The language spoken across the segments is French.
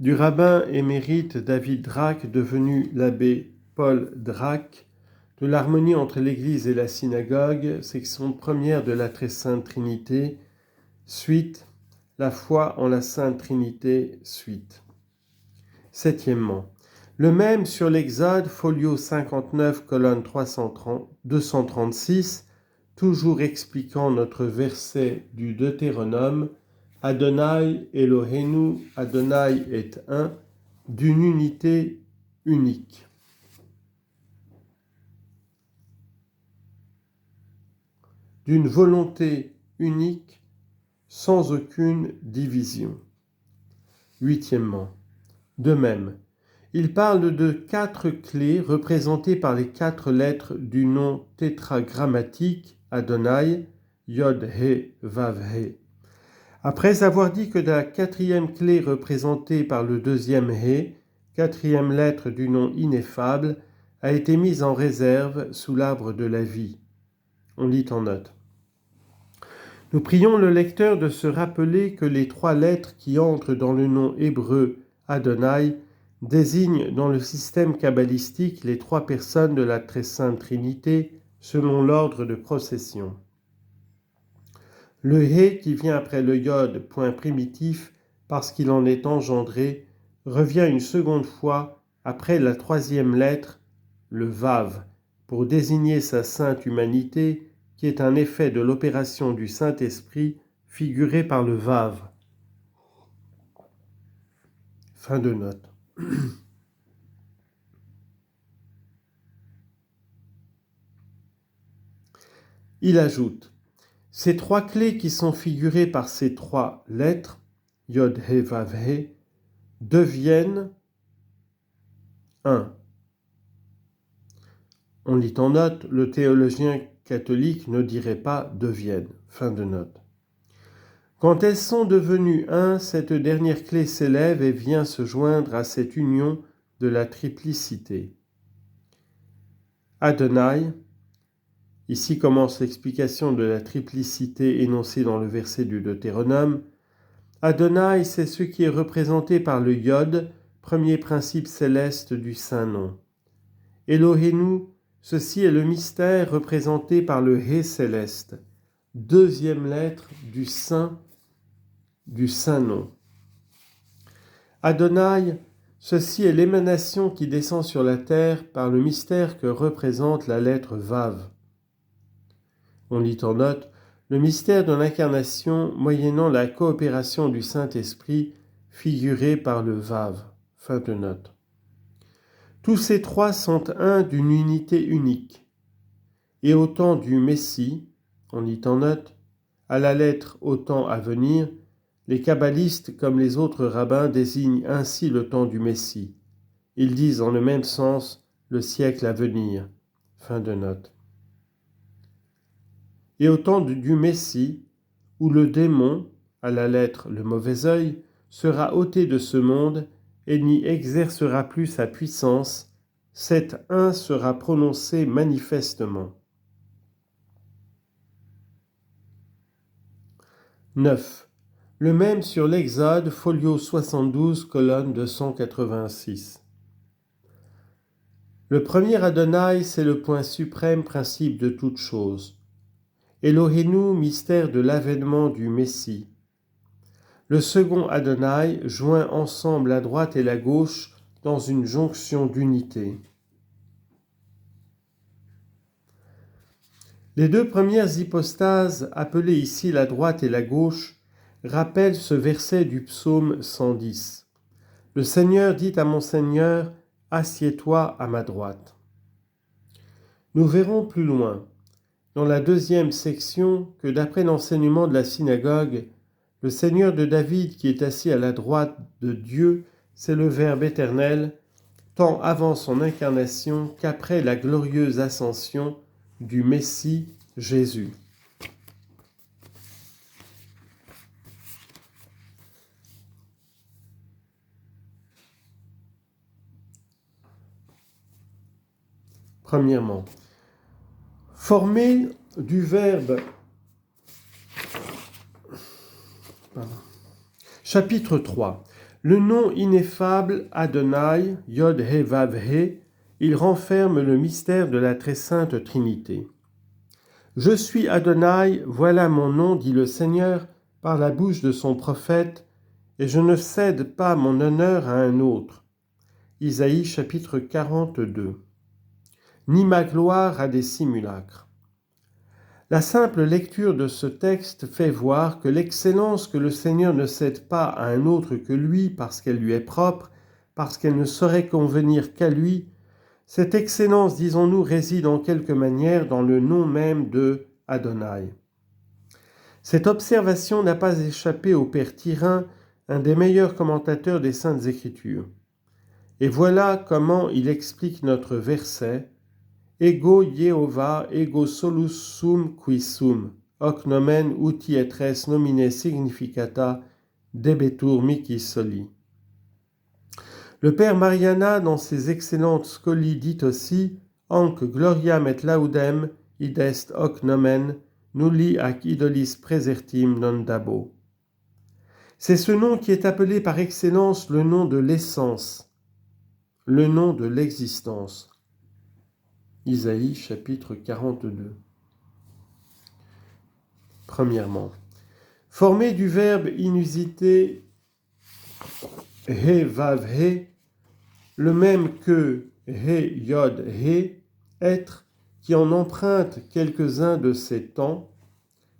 du rabbin émérite David Drach, devenu l'abbé Paul Drach, de l'harmonie entre l'Église et la synagogue, section première de la Très Sainte Trinité, suite, la foi en la Sainte Trinité, suite. Septièmement, le même sur l'Exode, folio 59, colonne 236, toujours expliquant notre verset du Deutéronome, Adonai Eloheinu, Adonai est un, d'une unité unique. D'une volonté unique, sans aucune division. Huitièmement, de même, il parle de 4 clés représentées par les 4 lettres du nom tétragrammatique Adonai, Yod, He, Vav, He. Après avoir dit que la 4e clé représentée par le 2e He, 4e lettre du nom ineffable, a été mise en réserve sous l'arbre de la vie. On lit en note. Nous prions le lecteur de se rappeler que les 3 lettres qui entrent dans le nom hébreu Adonai désignent dans le système kabbalistique les 3 personnes de la Très Sainte Trinité selon l'ordre de procession. Le He qui vient après le Yod, point primitif, parce qu'il en est engendré, revient une seconde fois après la 3e lettre, le Vav, pour désigner sa sainte humanité, qui est un effet de l'opération du Saint-Esprit figuré par le Vav. Fin de note. Il ajoute, ces 3 clés qui sont figurées par ces 3 lettres, Yod, He, Vav, He, deviennent 1. On lit en note, le théologien catholique ne dirait pas deviennent. Fin de note. Quand elles sont devenues un, cette dernière clé s'élève et vient se joindre à cette union de la triplicité. Adonai, ici commence l'explication de la triplicité énoncée dans le verset du Deutéronome. Adonai, c'est ce qui est représenté par le Yod, premier principe céleste du Saint-Nom. Eloheinu, ceci est le mystère représenté par le He céleste, 2e lettre du Saint-Nom. Adonai, ceci est l'émanation qui descend sur la terre par le mystère que représente la lettre Vav. On lit en note, le mystère de l'incarnation moyennant la coopération du Saint-Esprit figuré par le Vav. Fin de note. Tous ces 3 sont un d'une unité unique. Et au temps du Messie, on lit en note, à la lettre au temps à venir, les kabbalistes comme les autres rabbins désignent ainsi le temps du Messie. Ils disent en le même sens le siècle à venir. Fin de note. Et au temps du Messie, où le démon, à la lettre le mauvais œil, sera ôté de ce monde et n'y exercera plus sa puissance, cet un sera prononcé manifestement. 9. Le même sur l'Exode, folio 72, colonne 286. Le premier Adonai, c'est le point suprême principe de toute chose. Eloheinu, mystère de l'avènement du Messie. Le second Adonai joint ensemble la droite et la gauche dans une jonction d'unité. Les 2 premières hypostases, appelées ici la droite et la gauche, rappellent ce verset du psaume 110. Le Seigneur dit à mon Seigneur, assieds-toi à ma droite. Nous verrons plus loin, dans la 2e section, que d'après l'enseignement de la synagogue, le Seigneur de David qui est assis à la droite de Dieu, c'est le Verbe éternel, tant avant son incarnation qu'après la glorieuse ascension du Messie Jésus. Premièrement, formé du verbe. Chapitre 3. Le nom ineffable Adonai, Yod-He-Vav-He, il renferme le mystère de la très sainte Trinité. Je suis Adonai, voilà mon nom, dit le Seigneur, par la bouche de son prophète, et je ne cède pas mon honneur à un autre. Isaïe chapitre 42. Ni ma gloire à des simulacres. La simple lecture de ce texte fait voir que l'excellence que le Seigneur ne cède pas à un autre que lui parce qu'elle lui est propre, parce qu'elle ne saurait convenir qu'à lui, cette excellence, disons-nous, réside en quelque manière dans le nom même de Adonai. Cette observation n'a pas échappé au père Thyrin, un des meilleurs commentateurs des Saintes Écritures. Et voilà comment il explique notre verset « Ego Yehovah, ego solus sum qui sum, hoc nomen uti etres nomine significata, debetur mihi soli ». Le père Mariana, dans ses excellentes scolies, dit aussi « Anc gloriam et laudem, id est hoc nomen, nulli ac idolis praesertim non dabo ». C'est ce nom qui est appelé par excellence le nom de l'essence, le nom de l'existence. Isaïe chapitre 42. Premièrement, formé du verbe inusité he vav he, le même que he yod he, être, qui en emprunte quelques-uns de ces temps.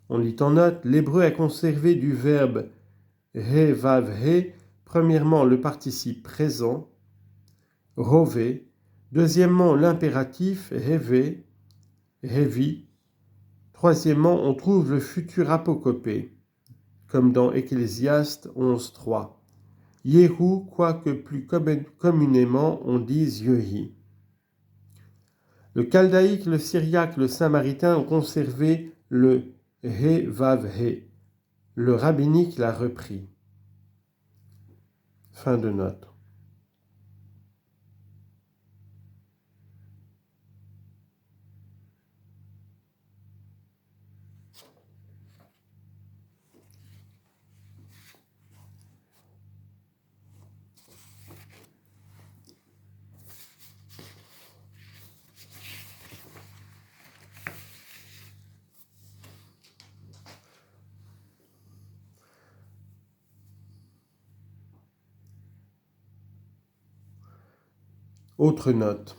On lit en note, l'hébreu a conservé du verbe he vav he, premièrement le participe présent, rové, deuxièmement l'impératif hevé, hevi, troisièmement on trouve le futur apocopé, comme dans Ecclésiaste 11.3. Yehu, quoique plus communément on dise Yehi. Le chaldéique, le syriaque, le samaritain ont conservé le he vav he. Le rabbinique l'a repris. Fin de note. Autre note.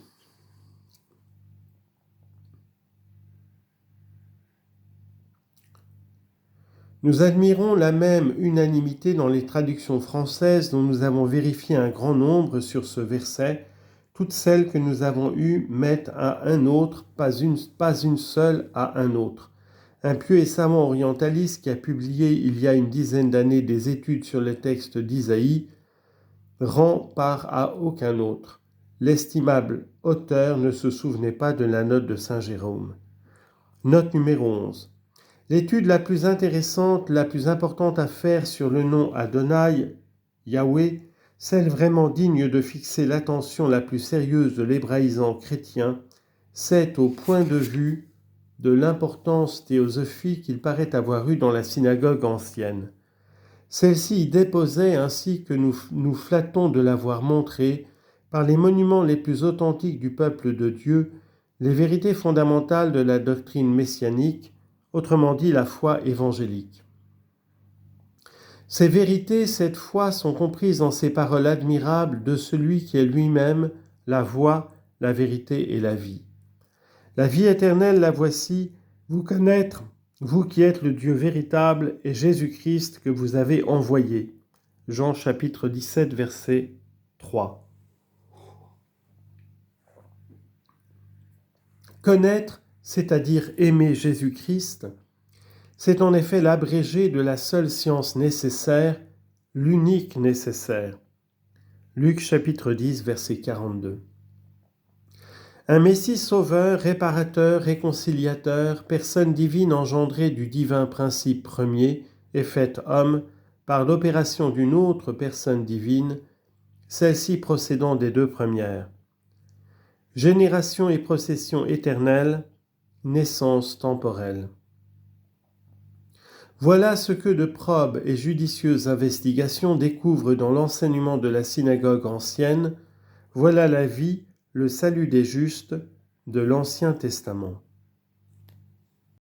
Nous admirons la même unanimité dans les traductions françaises dont nous avons vérifié un grand nombre sur ce verset. Toutes celles que nous avons eues mettent à un autre, pas une seule à un autre. Un pieux et savant orientaliste qui a publié il y a une dizaine d'années des études sur les textes d'Isaïe rend part à aucun autre. L'estimable auteur ne se souvenait pas de la note de Saint Jérôme. Note numéro 11. L'étude la plus intéressante, la plus importante à faire sur le nom Adonai, Yahweh, celle vraiment digne de fixer l'attention la plus sérieuse de l'hébraïsant chrétien, c'est au point de vue de l'importance théosophique qu'il paraît avoir eu dans la synagogue ancienne. Celle-ci y déposait, ainsi que nous flattons de l'avoir montré, par les monuments les plus authentiques du peuple de Dieu, les vérités fondamentales de la doctrine messianique, autrement dit la foi évangélique. Ces vérités, cette foi, sont comprises dans ces paroles admirables de celui qui est lui-même la voie, la vérité et la vie. La vie éternelle, la voici, vous connaître, vous qui êtes le Dieu véritable et Jésus-Christ que vous avez envoyé. Jean chapitre 17, verset 3. Connaître, c'est-à-dire aimer Jésus-Christ, c'est en effet l'abrégé de la seule science nécessaire, l'unique nécessaire. Luc chapitre 10, verset 42. Un Messie sauveur, réparateur, réconciliateur, personne divine engendrée du divin principe premier et faite homme par l'opération d'une autre personne divine, celle-ci procédant des deux premières. Génération et procession éternelle, naissance temporelle. Voilà ce que de probes et judicieuses investigations découvrent dans l'enseignement de la synagogue ancienne. Voilà la vie, le salut des justes de l'Ancien Testament.